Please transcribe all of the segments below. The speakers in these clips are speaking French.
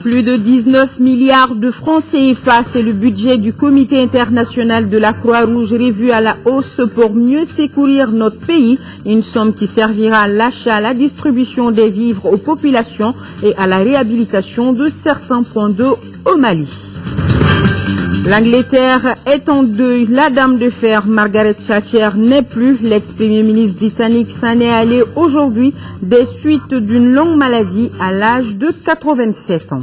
Plus de 19 milliards de francs CFA, c'est le budget du Comité international de la Croix-Rouge revu à la hausse pour mieux secourir notre pays. Une somme qui servira à l'achat, à la distribution des vivres aux populations et à la réhabilitation de certains points d'eau au Mali. L'Angleterre est en deuil. La dame de fer Margaret Thatcher n'est plus. L'ex-premier ministre britannique s'en est allé aujourd'hui des suites d'une longue maladie à l'âge de 87 ans.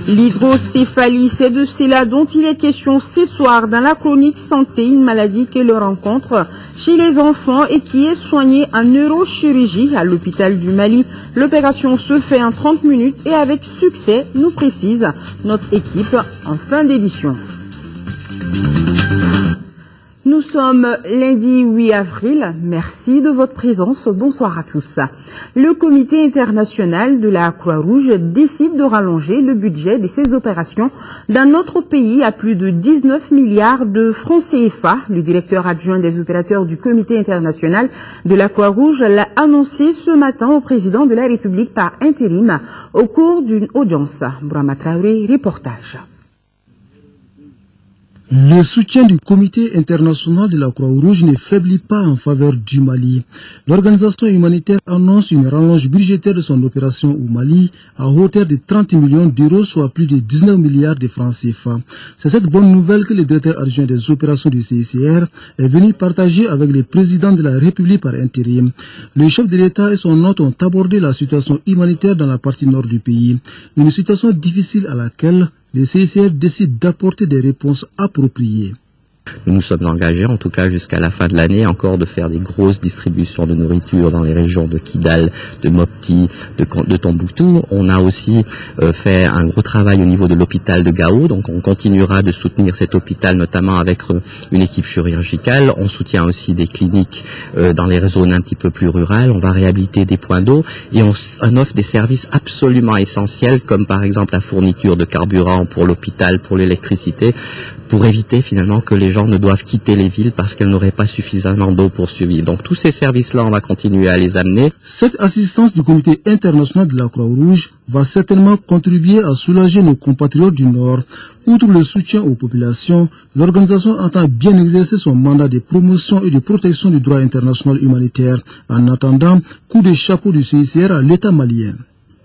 L'hydrocéphalie, c'est de cela dont il est question ce soir dans la chronique santé, une maladie que l'on rencontre chez les enfants et qui est soignée en neurochirurgie à l'hôpital du Mali. L'opération se fait en 30 minutes et avec succès, nous précise notre équipe en fin d'édition. Nous sommes lundi 8 avril. Merci de votre présence. Bonsoir à tous. Le Comité international de la Croix-Rouge décide de rallonger le budget de ses opérations dans notre pays à plus de 19 milliards de francs CFA. Le directeur adjoint des opérateurs du Comité international de la Croix-Rouge l'a annoncé ce matin au président de la République par intérim au cours d'une audience. Brahma Traoré, reportage. Le soutien du Comité international de la Croix-Rouge ne faiblit pas en faveur du Mali. L'organisation humanitaire annonce une rallonge budgétaire de son opération au Mali à hauteur de 30 millions d'euros, soit plus de 19 milliards de francs CFA. C'est cette bonne nouvelle que le directeur adjoint des opérations du CICR est venu partager avec le président de la République par intérim. Le chef de l'État et son hôte ont abordé la situation humanitaire dans la partie nord du pays. Une situation difficile à laquelle le CICR décide d'apporter des réponses appropriées. Nous nous sommes engagés, en tout cas jusqu'à la fin de l'année, encore de faire des grosses distributions de nourriture dans les régions de Kidal, de Mopti, de Tombouctou. On a aussi fait un gros travail au niveau de l'hôpital de Gao, donc on continuera de soutenir cet hôpital, notamment avec une équipe chirurgicale. On soutient aussi des cliniques dans les zones un petit peu plus rurales. On va réhabiliter des points d'eau et on offre des services absolument essentiels, comme par exemple la fourniture de carburant pour l'hôpital, pour l'électricité, pour éviter finalement que les gens ne doivent quitter les villes parce qu'elles n'auraient pas suffisamment d'eau pour survivre. Donc tous ces services-là, on va continuer à les amener. Cette assistance du Comité international de la Croix-Rouge va certainement contribuer à soulager nos compatriotes du Nord. Outre le soutien aux populations, l'organisation entend bien exercer son mandat de promotion et de protection du droit international humanitaire en attendant coup de chapeau du CICR à l'État malien.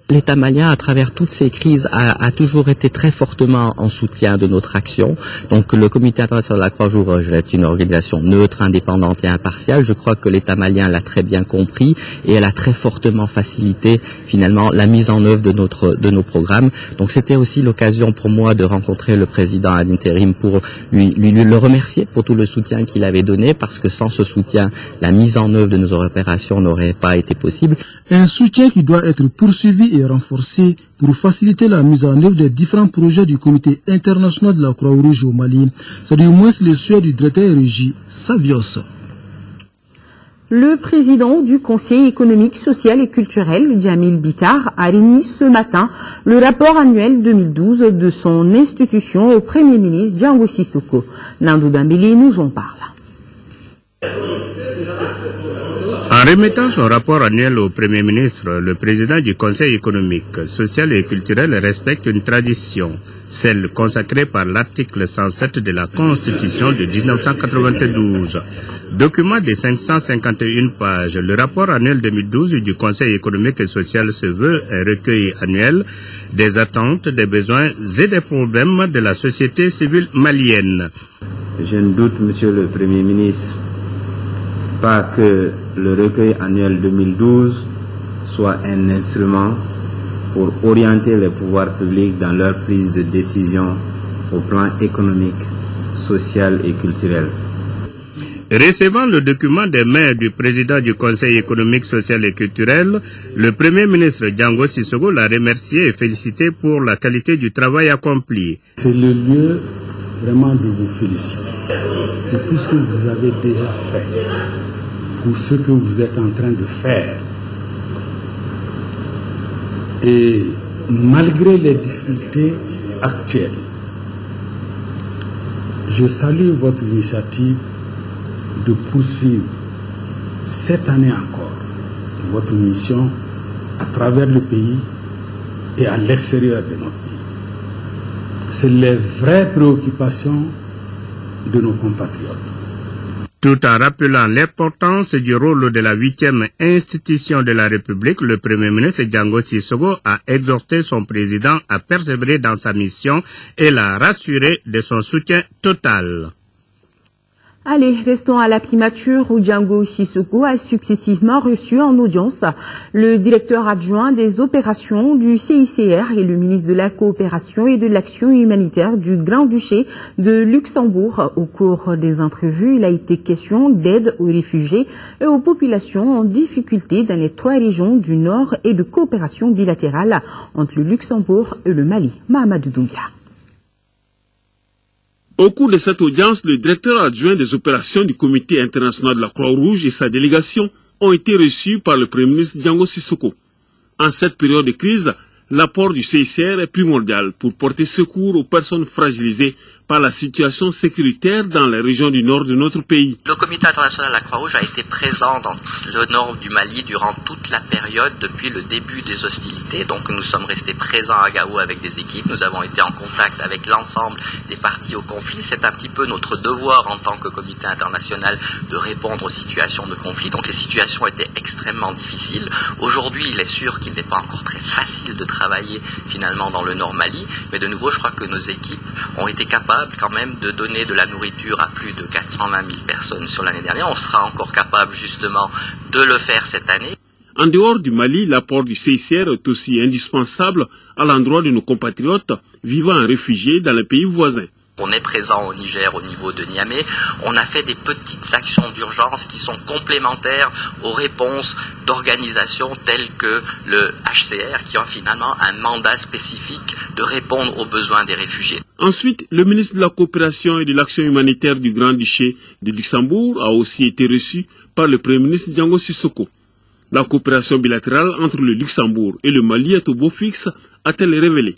L'État malien, à travers toutes ces crises, a toujours été très fortement en soutien de notre action. Donc le Comité international de la Croix-Rouge est une organisation neutre, indépendante et impartiale. Je crois que l'État malien l'a très bien compris et elle a très fortement facilité finalement la mise en œuvre de nos programmes. Donc c'était aussi l'occasion pour moi de rencontrer le président ad intérim pour lui le remercier pour tout le soutien qu'il avait donné, parce que sans ce soutien, la mise en œuvre de nos opérations n'aurait pas été possible. Un soutien qui doit être poursuivi et renforcé pour faciliter la mise en œuvre des différents projets du Comité international de la Croix-Rouge au Mali. C'est du moins le souhait du directeur Régie Savios. Le président du Conseil économique, social et culturel, Djamil Bitar, a remis ce matin le rapport annuel 2012 de son institution au Premier ministre Django Sissoko. Nandou Dambélé nous en parle. En remettant son rapport annuel au Premier ministre, le président du Conseil économique, social et culturel respecte une tradition, celle consacrée par l'article 107 de la Constitution de 1992. Document de 551 pages, le rapport annuel 2012 du Conseil économique et social se veut un recueil annuel des attentes, des besoins et des problèmes de la société civile malienne. Je ne doute, Monsieur le Premier ministre, pas que le recueil annuel 2012 soit un instrument pour orienter les pouvoirs publics dans leur prise de décision au plan économique, social et culturel. Recevant le document des mains du président du Conseil économique, social et culturel, le Premier ministre Django Sissoko l'a remercié et félicité pour la qualité du travail accompli. C'est le lieu vraiment de vous féliciter pour tout ce que vous avez déjà fait, pour ce que vous êtes en train de faire. Et malgré les difficultés actuelles, Je salue votre initiative de poursuivre cette année encore votre mission à travers le pays et à l'extérieur de notre pays. C'est les vraies préoccupations de nos compatriotes. Tout en rappelant l'importance du rôle de la 8e institution de la République, le Premier ministre Django Sissoko a exhorté son président à persévérer dans sa mission et l'a rassuré de son soutien total. Allez, restons à la primature où Django Sissoko a successivement reçu en audience le directeur adjoint des opérations du CICR et le ministre de la Coopération et de l'Action humanitaire du Grand-Duché de Luxembourg. Au cours des entrevues, il a été question d'aide aux réfugiés et aux populations en difficulté dans les 3 régions du Nord et de coopération bilatérale entre le Luxembourg et le Mali. Mahamadou Doumbia. Au cours de cette audience, le directeur adjoint des opérations du Comité international de la Croix-Rouge et sa délégation ont été reçus par le Premier ministre Django Sissoko. En cette période de crise, l'apport du CICR est primordial pour porter secours aux personnes fragilisées par la situation sécuritaire dans les régions du nord de notre pays. Le Comité international de la Croix-Rouge a été présent dans le nord du Mali durant toute la période depuis le début des hostilités. Donc nous sommes restés présents à Gao avec des équipes. Nous avons été en contact avec l'ensemble des parties au conflit. C'est un petit peu notre devoir en tant que Comité international de répondre aux situations de conflit. Donc les situations étaient extrêmement difficiles. Aujourd'hui, il est sûr qu'il n'est pas encore très facile de travailler finalement dans le nord Mali. Mais de nouveau, je crois que nos équipes ont été capables quand même de donner de la nourriture à plus de 420 000 personnes sur l'année dernière. On sera encore capable justement de le faire cette année. En dehors du Mali, l'apport du CICR est aussi indispensable à l'endroit de nos compatriotes vivant en réfugiés dans les pays voisins. On est présent au Niger au niveau de Niamey. On a fait des petites actions d'urgence qui sont complémentaires aux réponses d'organisations telles que le HCR qui ont finalement un mandat spécifique de répondre aux besoins des réfugiés. Ensuite, le ministre de la Coopération et de l'Action humanitaire du Grand-Duché de Luxembourg a aussi été reçu par le Premier ministre Django Sissoko. La coopération bilatérale entre le Luxembourg et le Mali est au beau fixe, a-t-elle révélé.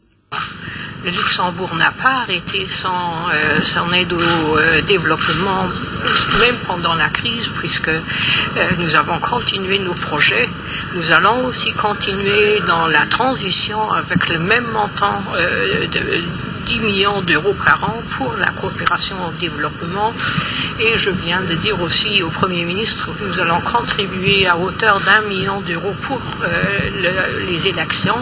Le Luxembourg n'a pas arrêté son aide au développement, même pendant la crise, puisque nous avons continué nos projets. Nous allons aussi continuer dans la transition avec le même montant de 10 millions d'euros par an pour la coopération au développement. Et je viens de dire aussi au Premier ministre que nous allons contribuer à hauteur d'1 million d'euros pour les élections.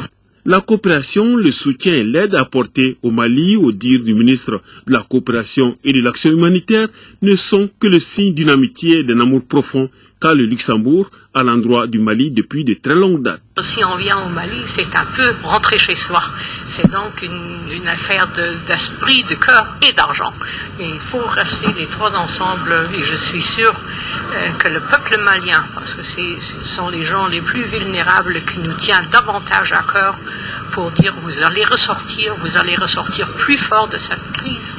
La coopération, le soutien et l'aide apportée au Mali, au dire du ministre de la Coopération et de l'Action humanitaire, ne sont que le signe d'une amitié et d'un amour profond qu'a le Luxembourg à l'endroit du Mali depuis de très longues dates. Si on vient au Mali, c'est un peu rentrer chez soi. C'est donc une affaire d'esprit, de cœur et d'argent. Mais il faut rester les 3 ensemble et je suis sûr que le peuple malien, parce que ce sont les gens les plus vulnérables qui nous tiennent davantage à cœur pour dire vous allez ressortir plus fort de cette crise.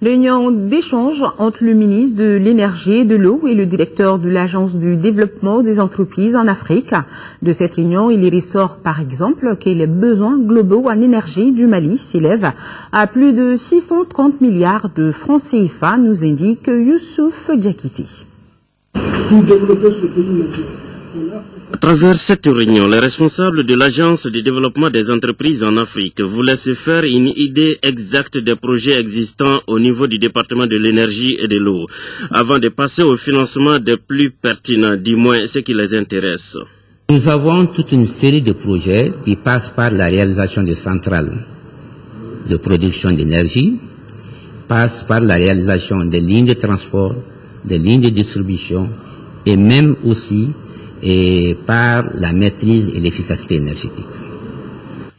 Réunion d'échange entre le ministre de l'Énergie et de l'Eau et le directeur de l'Agence du développement des entreprises en Afrique. De cette réunion, il y ressort par exemple que les besoins globaux en énergie du Mali s'élèvent à plus de 630 milliards de francs CFA, nous indique Youssouf Diakité. Pour développer ce pays, à travers cette réunion, les responsables de l'Agence de développement des entreprises en Afrique voulaient se faire une idée exacte des projets existants au niveau du département de l'énergie et de l'eau, avant de passer au financement des plus pertinents, du moins ce qui les intéresse. Nous avons toute une série de projets qui passent par la réalisation de centrales de production d'énergie, passent par la réalisation des lignes de transport, des lignes de distribution et même aussi par la maîtrise et l'efficacité énergétique.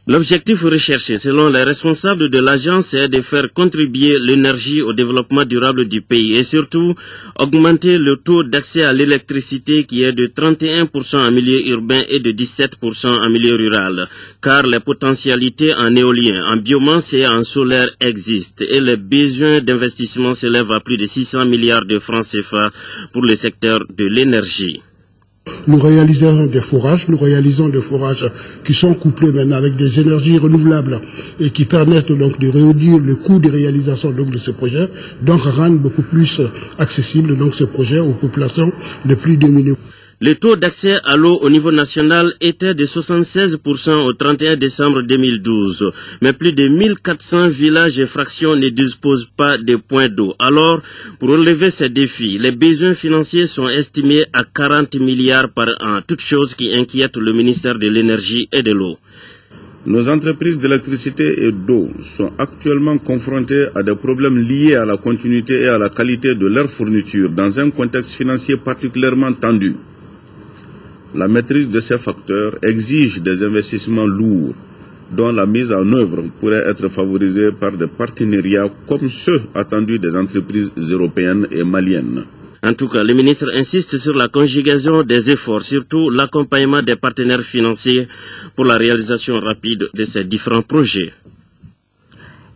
L'objectif recherché, selon les responsables de l'agence, est de faire contribuer l'énergie au développement durable du pays et surtout augmenter le taux d'accès à l'électricité qui est de 31% en milieu urbain et de 17% en milieu rural, car les potentialités en éolien, en biomasse et en solaire existent et les besoins d'investissement s'élèvent à plus de 600 milliards de francs CFA pour le secteur de l'énergie. Nous réalisons des forages qui sont couplés maintenant avec des énergies renouvelables et qui permettent donc de réduire le coût de réalisation donc de ce projet, donc rendre beaucoup plus accessible donc ce projet aux populations les plus démunies. Le taux d'accès à l'eau au niveau national était de 76% au 31 décembre 2012. Mais plus de 1400 villages et fractions ne disposent pas de points d'eau. Alors, pour relever ces défis, les besoins financiers sont estimés à 40 milliards par an, toute chose qui inquiète le ministère de l'Énergie et de l'eau. Nos entreprises d'électricité et d'eau sont actuellement confrontées à des problèmes liés à la continuité et à la qualité de leur fourniture dans un contexte financier particulièrement tendu. La maîtrise de ces facteurs exige des investissements lourds, dont la mise en œuvre pourrait être favorisée par des partenariats comme ceux attendus des entreprises européennes et maliennes. En tout cas, le ministre insiste sur la conjugaison des efforts, surtout l'accompagnement des partenaires financiers pour la réalisation rapide de ces différents projets.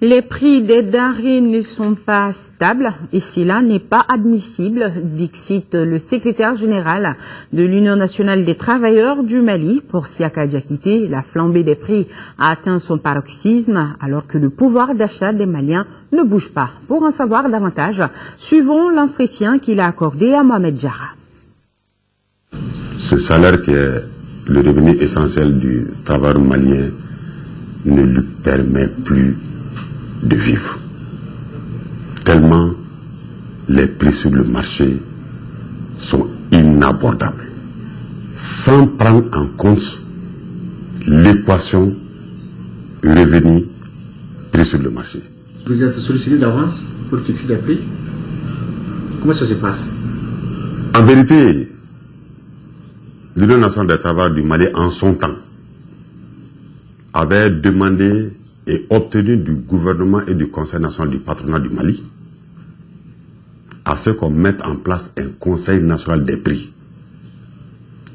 Les prix des denrées ne sont pas stables et cela n'est pas admissible, dixit le secrétaire général de l'Union nationale des travailleurs du Mali. Pour Siaka Diakité, la flambée des prix a atteint son paroxysme alors que le pouvoir d'achat des Maliens ne bouge pas. Pour en savoir davantage, suivons l'entretien qu'il a accordé à Mohamed Jara. Ce salaire qui est le revenu essentiel du travailleur malien ne lui permet plus de vivre, tellement les prix sur le marché sont inabordables, sans prendre en compte l'équation revenu-prix sur le marché. Vous êtes sollicité d'avance pour fixer des prix? Comment ça se passe? En vérité, l'Union nationale des travailleurs du Mali, en son temps, avait demandé et obtenu du gouvernement et du Conseil national du patronat du Mali à ce qu'on mette en place un Conseil national des prix,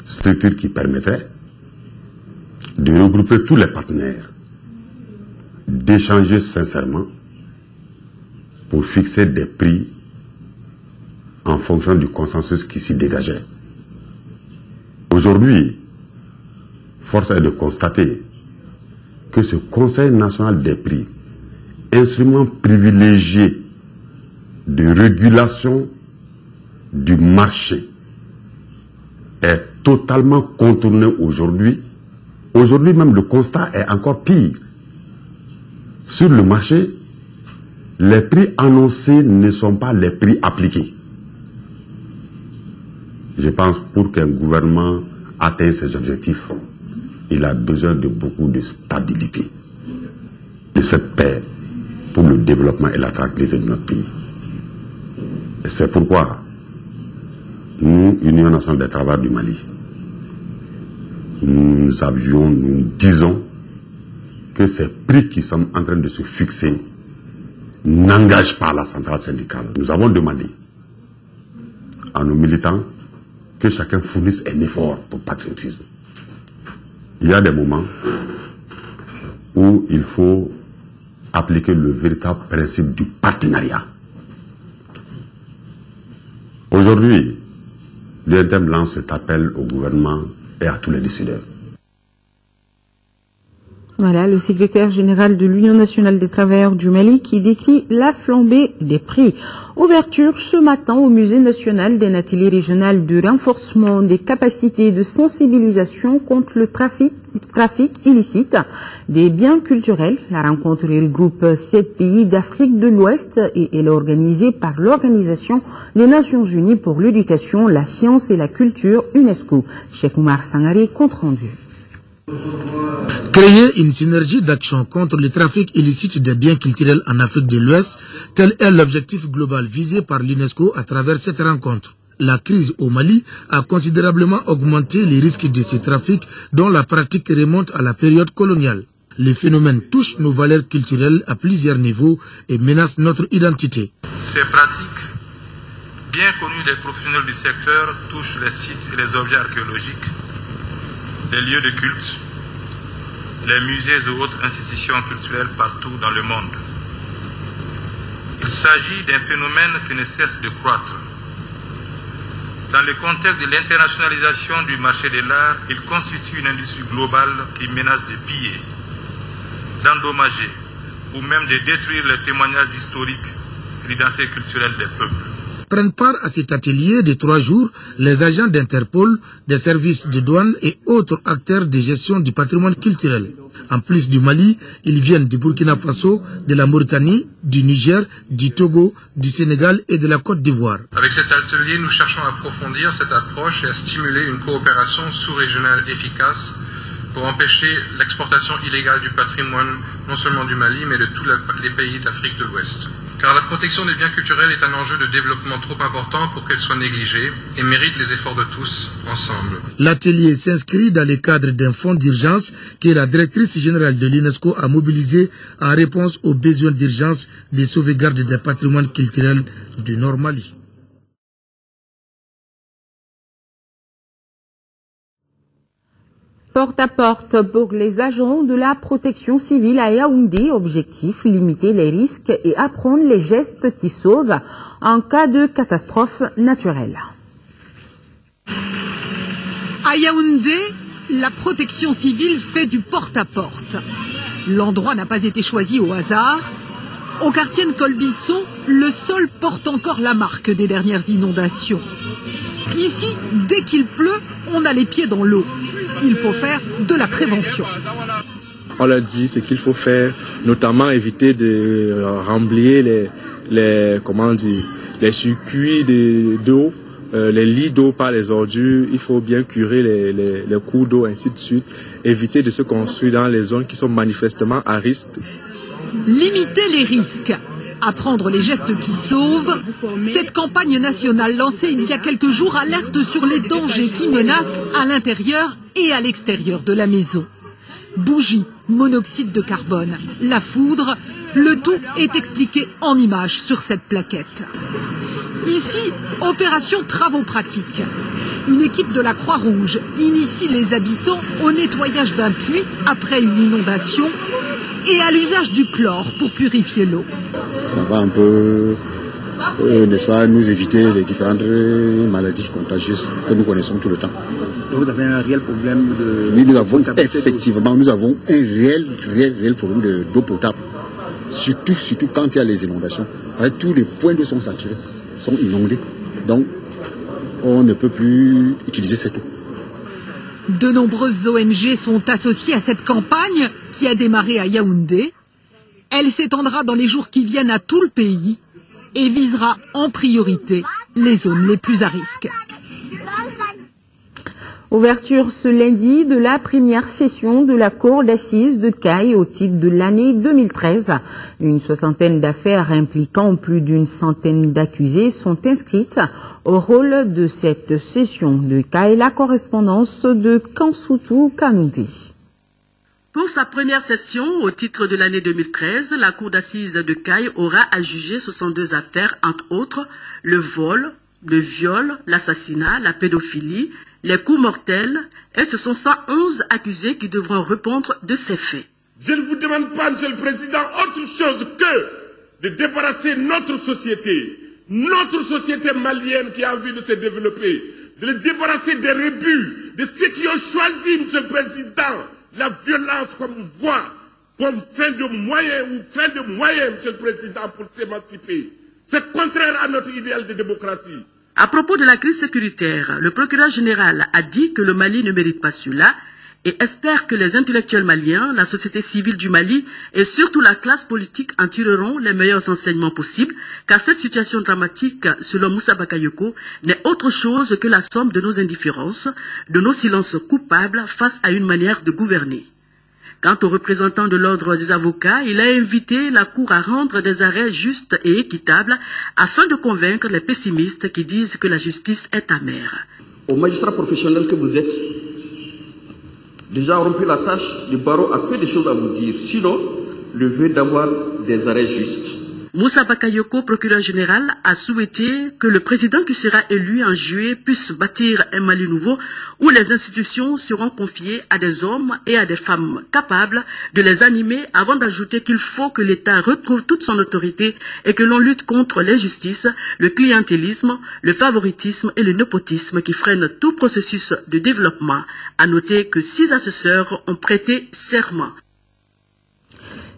structure qui permettrait de regrouper tous les partenaires, d'échanger sincèrement pour fixer des prix en fonction du consensus qui s'y dégageait. Aujourd'hui, force est de constater que ce Conseil national des prix, instrument privilégié de régulation du marché, est totalement contourné aujourd'hui. Aujourd'hui même, le constat est encore pire. Sur le marché, les prix annoncés ne sont pas les prix appliqués. Je pense pour qu'un gouvernement atteigne ses objectifs, il a besoin de beaucoup de stabilité, de cette paix pour le développement et la tranquillité de notre pays. Et c'est pourquoi nous, Union nationale des travailleurs du Mali, nous disons que ces prix qui sont en train de se fixer n'engagent pas la centrale syndicale. Nous avons demandé à nos militants que chacun fournisse un effort pour patriotisme. Il y a des moments où il faut appliquer le véritable principe du partenariat. Aujourd'hui, l'UNTM lance cet appel au gouvernement et à tous les décideurs. Voilà, le secrétaire général de l'Union nationale des travailleurs du Mali qui décrit la flambée des prix. Ouverture ce matin au Musée national d'un atelier régional de renforcement des capacités de sensibilisation contre le trafic illicite des biens culturels. La rencontre regroupe 7 pays d'Afrique de l'Ouest et elle est organisée par l'Organisation des Nations Unies pour l'éducation, la science et la culture, UNESCO. Cheikh Oumar Sangaré, compte rendu. Créer une synergie d'action contre le trafic illicite des biens culturels en Afrique de l'Ouest, tel est l'objectif global visé par l'UNESCO à travers cette rencontre. La crise au Mali a considérablement augmenté les risques de ce trafic dont la pratique remonte à la période coloniale. Les phénomènes touchent nos valeurs culturelles à plusieurs niveaux et menacent notre identité. Ces pratiques, bien connues des professionnels du secteur, touchent les sites et les objets archéologiques, les lieux de culte, les musées et autres institutions culturelles partout dans le monde. Il s'agit d'un phénomène qui ne cesse de croître. Dans le contexte de l'internationalisation du marché de l'art, il constitue une industrie globale qui menace de piller, d'endommager ou même de détruire les témoignages historiques et l'identité culturelle des peuples. Prennent part à cet atelier de 3 jours les agents d'Interpol, des services de douane et autres acteurs de gestion du patrimoine culturel. En plus du Mali, ils viennent du Burkina Faso, de la Mauritanie, du Niger, du Togo, du Sénégal et de la Côte d'Ivoire. Avec cet atelier, nous cherchons à approfondir cette approche et à stimuler une coopération sous-régionale efficace pour empêcher l'exportation illégale du patrimoine, non seulement du Mali, mais de tous les pays d'Afrique de l'Ouest. Car la protection des biens culturels est un enjeu de développement trop important pour qu'elle soit négligée et mérite les efforts de tous, ensemble. L'atelier s'inscrit dans le cadre d'un fonds d'urgence que la directrice générale de l'UNESCO a mobilisé en réponse aux besoins d'urgence des sauvegardes des patrimoines culturels du Nord Mali. Porte-à-porte pour les agents de la protection civile à Yaoundé. Objectif, limiter les risques et apprendre les gestes qui sauvent en cas de catastrophe naturelle. À Yaoundé, la protection civile fait du porte-à-porte. L'endroit n'a pas été choisi au hasard. Au quartier Nkolbisson, le sol porte encore la marque des dernières inondations. Ici, dès qu'il pleut, on a les pieds dans l'eau. Il faut faire de la prévention. On l'a dit, ce qu'il faut faire, notamment éviter de remplir les circuits d'eau, les lits d'eau par les ordures. Il faut bien curer les cours d'eau, ainsi de suite. Éviter de se construire dans les zones qui sont manifestement à risque. Limiter les risques. Apprendre les gestes qui sauvent. Cette campagne nationale lancée il y a quelques jours alerte sur les dangers qui menacent à l'intérieur et à l'extérieur de la maison. Bougies, monoxyde de carbone, la foudre, le tout est expliqué en images sur cette plaquette. Ici, opération travaux pratiques. Une équipe de la Croix-Rouge initie les habitants au nettoyage d'un puits après une inondation et à l'usage du chlore pour purifier l'eau. Ça va un peu, n'est-ce pas, nous éviter les différentes maladies contagieuses que nous connaissons tout le temps. Vous avez un réel problème de... Oui, nous avons effectivement, nous avons un réel problème d'eau potable. Surtout quand il y a les inondations. Tous les points d'eau sont saturés, sont inondés. Donc, on ne peut plus utiliser cette eau. De nombreuses ONG sont associées à cette campagne qui a démarré à Yaoundé. Elle s'étendra dans les jours qui viennent à tout le pays et visera en priorité les zones les plus à risque. Ouverture ce lundi de la première session de la Cour d'assises de Caille au titre de l'année 2013. Une soixantaine d'affaires impliquant plus d'une centaine d'accusés sont inscrites au rôle de cette session de Caille. La correspondance de Kansoutou Kanouté. Pour sa première session, au titre de l'année 2013, la Cour d'assises de Caille aura à juger 62 affaires, entre autres le vol, le viol, l'assassinat, la pédophilie, les coups mortels, et ce sont 111 accusés qui devront répondre de ces faits. Je ne vous demande pas, Monsieur le Président, autre chose que de débarrasser notre société malienne qui a envie de se développer, de le débarrasser des rebuts, de ceux qui ont choisi, Monsieur le Président, la violence comme voie, comme fin de moyen, Monsieur le Président, pour s'émanciper. C'est contraire à notre idéal de démocratie. À propos de la crise sécuritaire, le procureur général a dit que le Mali ne mérite pas cela et espère que les intellectuels maliens, la société civile du Mali et surtout la classe politique en tireront les meilleurs enseignements possibles, car cette situation dramatique, selon Moussa Bakayoko, n'est autre chose que la somme de nos indifférences, de nos silences coupables face à une manière de gouverner. Quant aux représentants de l'ordre des avocats, il a invité la Cour à rendre des arrêts justes et équitables afin de convaincre les pessimistes qui disent que la justice est amère. Aux magistrats professionnels que vous êtes, déjà rempli la tâche, le barreau a peu de choses à vous dire. Sinon, le vœu d'avoir des arrêts justes. Moussa Bakayoko, procureur général, a souhaité que le président qui sera élu en juillet puisse bâtir un Mali nouveau où les institutions seront confiées à des hommes et à des femmes capables de les animer, avant d'ajouter qu'il faut que l'État retrouve toute son autorité et que l'on lutte contre l'injustice, le clientélisme, le favoritisme et le népotisme qui freinent tout processus de développement. À noter que 6 assesseurs ont prêté serment.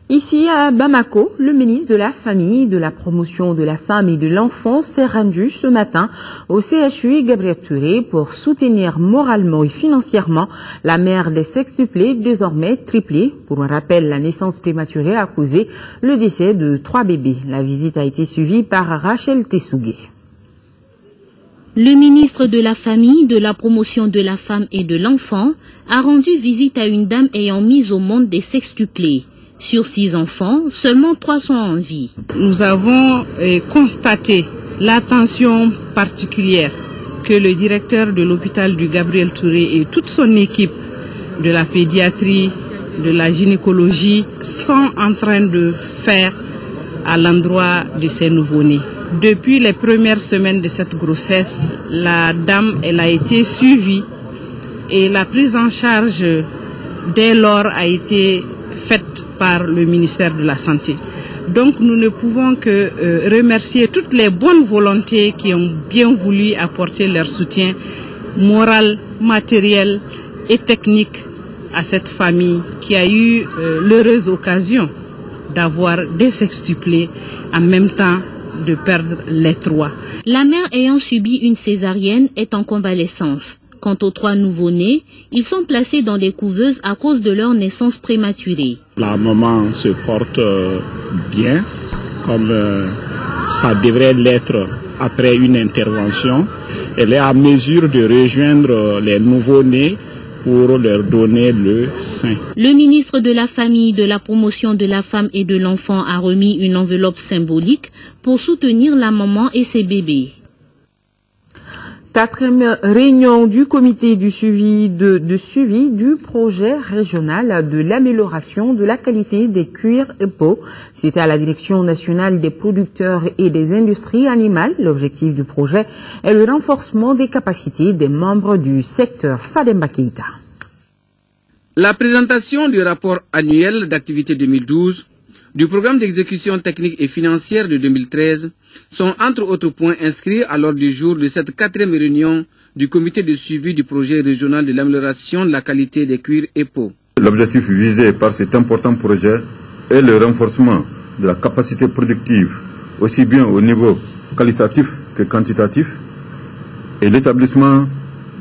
Ici à Bamako, le ministre de la Famille, de la Promotion de la Femme et de l'Enfant s'est rendu ce matin au CHU Gabriel Touré pour soutenir moralement et financièrement la mère des sextuplés, désormais triplés. Pour un rappel, la naissance prématurée a causé le décès de 3 bébés. La visite a été suivie par Rachel Tessougué. Le ministre de la Famille, de la Promotion de la Femme et de l'Enfant a rendu visite à une dame ayant mis au monde des sextuplés. Sur 6 enfants, seulement 3 sont en vie. Nous avons constaté l'attention particulière que le directeur de l'hôpital du Gabriel Touré et toute son équipe de la pédiatrie, de la gynécologie sont en train de faire à l'endroit de ces nouveau-nés. Depuis les premières semaines de cette grossesse, la dame elle a été suivie et la prise en charge dès lors a été faite par le ministère de la Santé. Donc nous ne pouvons que remercier toutes les bonnes volontés qui ont bien voulu apporter leur soutien moral, matériel et technique à cette famille qui a eu l'heureuse occasion d'avoir des sextuplés en même temps de perdre les 3. La mère ayant subi une césarienne est en convalescence. Quant aux 3 nouveau-nés, ils sont placés dans des couveuses à cause de leur naissance prématurée. La maman se porte bien, comme ça devrait l'être après une intervention. Elle est à mesure de rejoindre les nouveau-nés pour leur donner le sein. Le ministre de la Famille, de la Promotion de la Femme et de l'Enfant a remis une enveloppe symbolique pour soutenir la maman et ses bébés. 4e réunion du comité du suivi du projet régional de l'amélioration de la qualité des cuirs et peaux. C'était à la Direction nationale des producteurs et des industries animales. L'objectif du projet est le renforcement des capacités des membres du secteur. Fademba Keita. La présentation du rapport annuel d'activité 2012 du programme d'exécution technique et financière de 2013 sont entre autres points inscrits à l'ordre du jour de cette 4e réunion du comité de suivi du projet régional de l'amélioration de la qualité des cuirs et peaux. L'objectif visé par cet important projet est le renforcement de la capacité productive, aussi bien au niveau qualitatif que quantitatif, et l'établissement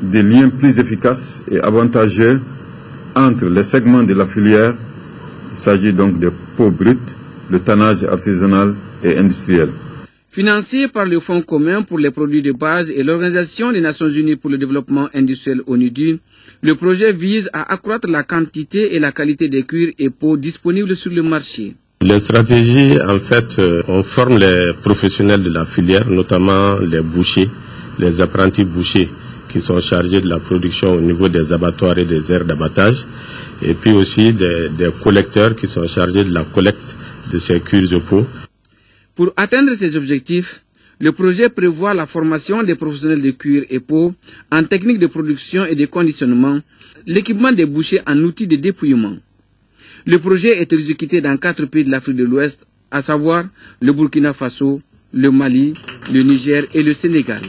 des liens plus efficaces et avantageux entre les segments de la filière. Il s'agit donc de peaux brutes, le tannage artisanal et industriel. Financé par le Fonds commun pour les produits de base et l'Organisation des Nations Unies pour le développement industriel ONUDI, le projet vise à accroître la quantité et la qualité des cuirs et peaux disponibles sur le marché. Les stratégies, en fait, on forme les professionnels de la filière, notamment les bouchers, les apprentis bouchers qui sont chargés de la production au niveau des abattoirs et des aires d'abattage, et puis aussi des collecteurs qui sont chargés de la collecte de ces cuirs et peaux. Pour atteindre ces objectifs, le projet prévoit la formation des professionnels de cuir et peau en technique de production et de conditionnement, l'équipement des bouchers en outils de dépouillement. Le projet est exécuté dans 4 pays de l'Afrique de l'Ouest, à savoir le Burkina Faso, le Mali, le Niger et le Sénégal.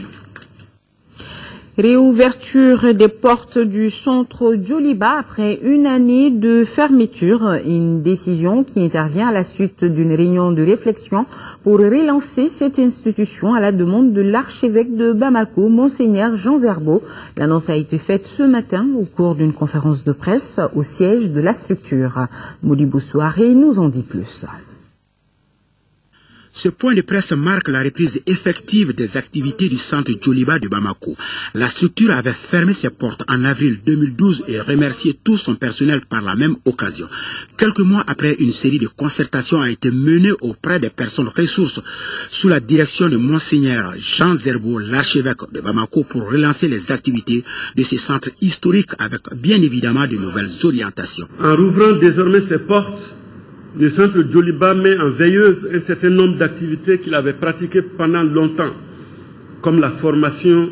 Réouverture des portes du centre Djoliba après une année de fermeture. Une décision qui intervient à la suite d'une réunion de réflexion pour relancer cette institution à la demande de l'archevêque de Bamako, Monseigneur Jean Zerbo. L'annonce a été faite ce matin au cours d'une conférence de presse au siège de la structure. Modibo Souaré nous en dit plus. Ce point de presse marque la reprise effective des activités du centre Djoliba de Bamako. La structure avait fermé ses portes en avril 2012 et remercié tout son personnel par la même occasion. Quelques mois après, une série de concertations a été menée auprès des personnes ressources sous la direction de Monseigneur Jean Zerbo, l'archevêque de Bamako, pour relancer les activités de ce centre historique avec bien évidemment de nouvelles orientations. En rouvrant désormais ses portes, le centre Djoliba met en veilleuse un certain nombre d'activités qu'il avait pratiquées pendant longtemps, comme la formation,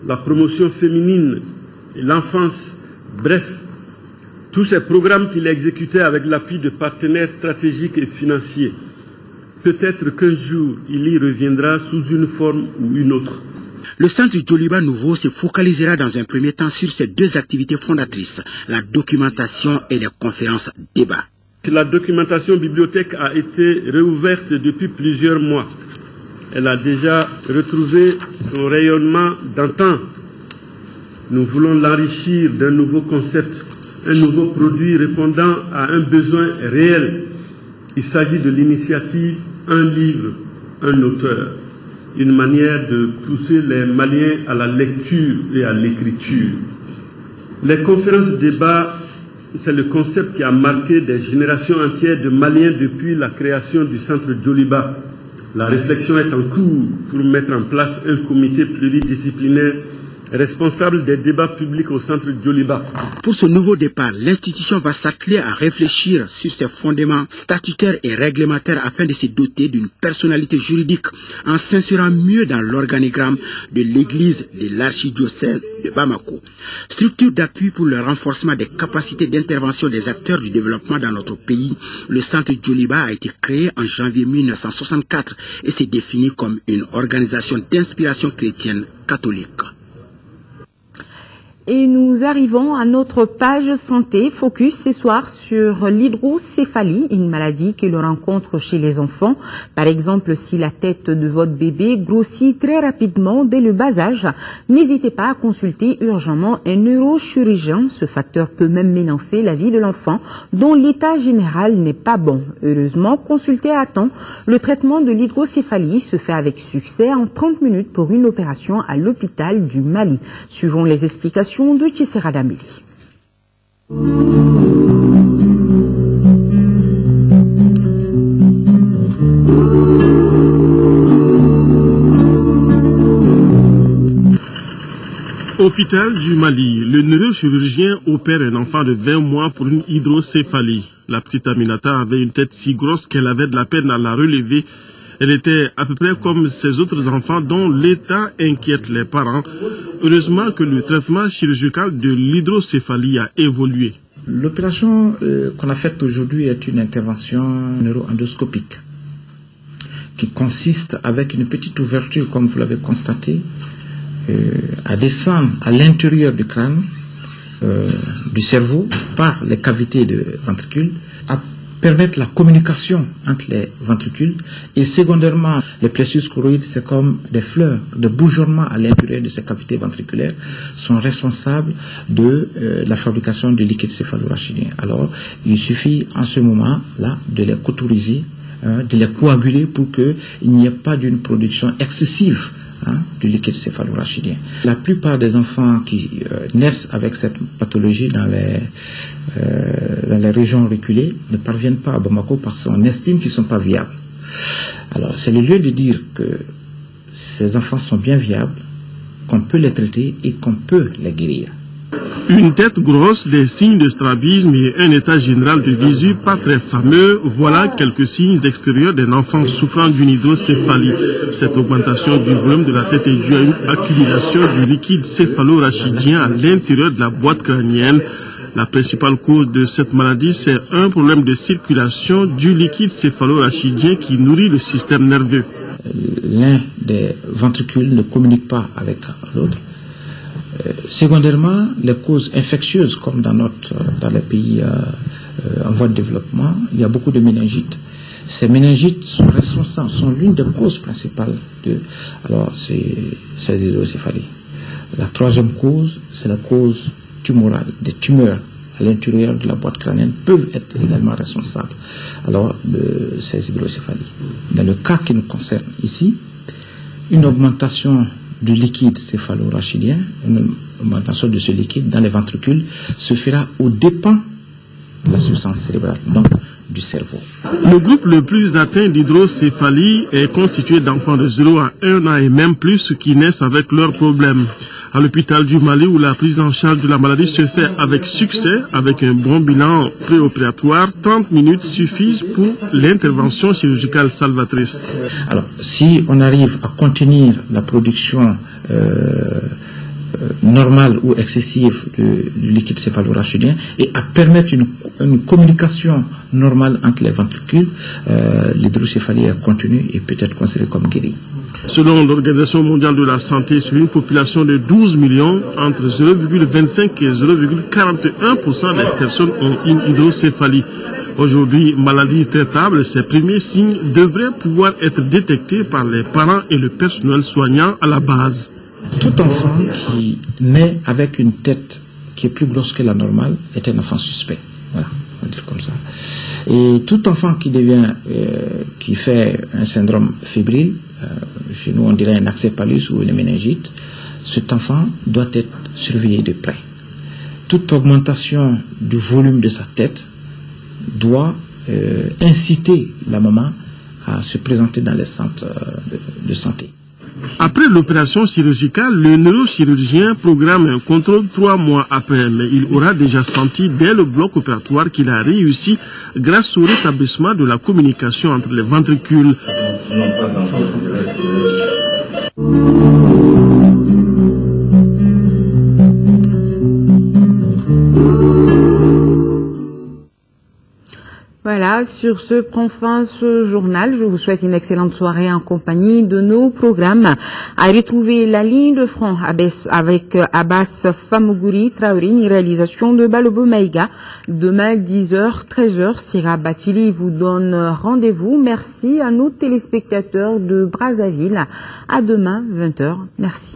la promotion féminine et l'enfance. Bref, tous ces programmes qu'il exécutait avec l'appui de partenaires stratégiques et financiers. Peut-être qu'un jour, il y reviendra sous une forme ou une autre. Le centre Djoliba Nouveau se focalisera dans un premier temps sur ces deux activités fondatrices, la documentation et les conférences débats. La documentation bibliothèque a été réouverte depuis plusieurs mois. Elle a déjà retrouvé son rayonnement d'antan. Nous voulons l'enrichir d'un nouveau concept, un nouveau produit répondant à un besoin réel. Il s'agit de l'initiative Un livre, un auteur. Une manière de pousser les Maliens à la lecture et à l'écriture. Les conférences de débat, c'est le concept qui a marqué des générations entières de Maliens depuis la création du centre Djoliba. La réflexion est en cours pour mettre en place un comité pluridisciplinaire responsable des débats publics au centre Djoliba. Pour ce nouveau départ, l'institution va s'atteler à réfléchir sur ses fondements statutaires et réglementaires afin de se doter d'une personnalité juridique en s'insérant mieux dans l'organigramme de l'église de l'archidiocèse de Bamako. Structure d'appui pour le renforcement des capacités d'intervention des acteurs du développement dans notre pays, le centre Djoliba a été créé en janvier 1964 et s'est défini comme une organisation d'inspiration chrétienne catholique. Et nous arrivons à notre page santé. Focus ce soir sur l'hydrocéphalie, une maladie que l'on rencontre chez les enfants. Par exemple, si la tête de votre bébé grossit très rapidement dès le bas âge, n'hésitez pas à consulter urgemment un neurochirurgien. Ce facteur peut même menacer la vie de l'enfant dont l'état général n'est pas bon. Heureusement, consultez à temps. Le traitement de l'hydrocéphalie se fait avec succès en 30 minutes pour une opération à l'hôpital du Mali. Suivons les explications de Tchessera Dameli. Hôpital du Mali, le neurochirurgien opère un enfant de 20 mois pour une hydrocéphalie. La petite Aminata avait une tête si grosse qu'elle avait de la peine à la relever. Elle était à peu près comme ses autres enfants dont l'état inquiète les parents. Heureusement que le traitement chirurgical de l'hydrocéphalie a évolué. L'opération qu'on a faite aujourd'hui est une intervention neuroendoscopique qui consiste avec une petite ouverture, comme vous l'avez constaté, à descendre à l'intérieur du crâne, du cerveau, par les cavités de ventricules, à permettre la communication entre les ventricules, et secondairement, les plexus choroïdes, c'est comme des fleurs de bourgeonnement à l'intérieur de ces cavités ventriculaires, sont responsables de la fabrication du liquide céphalorachidien. Alors, il suffit en ce moment-là de les cauteriser, de les coaguler pour qu'il n'y ait pas d'une production excessive du liquide céphalorachidien. La plupart des enfants qui naissent avec cette pathologie dans les régions reculées ne parviennent pas à Bamako parce qu'on estime qu'ils ne sont pas viables. Alors c'est le lieu de dire que ces enfants sont bien viables, qu'on peut les traiter et qu'on peut les guérir. Une tête grosse, des signes de strabisme et un état général de visu pas très fameux, voilà quelques signes extérieurs d'un enfant souffrant d'une hydrocéphalie. Cette augmentation du volume de la tête est due à une accumulation du liquide céphalorachidien à l'intérieur de la boîte crânienne. La principale cause de cette maladie, c'est un problème de circulation du liquide céphalorachidien qui nourrit le système nerveux. L'un des ventricules ne communique pas avec l'autre. Secondairement, les causes infectieuses, comme dans les pays en voie de développement, il y a beaucoup de méningites. Ces méningites sont responsables, sont l'une des causes principales de ces hydrocéphalies. La troisième cause, c'est la cause tumorale. Des tumeurs à l'intérieur de la boîte crânienne peuvent être également responsables de ces hydrocéphalies. Dans le cas qui nous concerne ici, une augmentation du liquide céphalorachidien, une augmentation de ce liquide dans les ventricules se fera aux dépens de la substance cérébrale, donc du cerveau. Le groupe le plus atteint d'hydrocéphalie est constitué d'enfants de 0 à 1 an et même plus qui naissent avec leurs problèmes. à l'hôpital du Mali où la prise en charge de la maladie se fait avec succès, avec un bon bilan préopératoire. 30 minutes suffisent pour l'intervention chirurgicale salvatrice. Alors, si on arrive à contenir la production normale ou excessive du liquide céphalorachidien et à permettre une communication normale entre les ventricules, l'hydrocéphalie est contenue et peut être considérée comme guérie. Selon l'Organisation mondiale de la santé, sur une population de 12 millions, entre 0,25 et 0,41% des personnes ont une hydrocéphalie. Aujourd'hui, maladie traitable, ces premiers signes devraient pouvoir être détectés par les parents et le personnel soignant à la base. Tout enfant qui naît avec une tête qui est plus grosse que la normale est un enfant suspect. Voilà, on va dire comme ça. Et tout enfant qui fait un syndrome fébrile, chez nous on dirait un accéphalus ou une méningite, cet enfant doit être surveillé de près. Toute augmentation du volume de sa tête doit inciter la maman à se présenter dans les centres de santé. Après l'opération chirurgicale, le neurochirurgien programme un contrôle 3 mois après, mais il aura déjà senti dès le bloc opératoire qu'il a réussi grâce au rétablissement de la communication entre les ventricules. Voilà, sur ce prend fin ce journal. Je vous souhaite une excellente soirée en compagnie de nos programmes. À retrouver la ligne de front avec Abbas Famougouri Traoré, une réalisation de Balobo Maïga. Demain, 10h, 13h, Sira Batili vous donne rendez-vous. Merci à nos téléspectateurs de Brazzaville. À demain, 20h. Merci.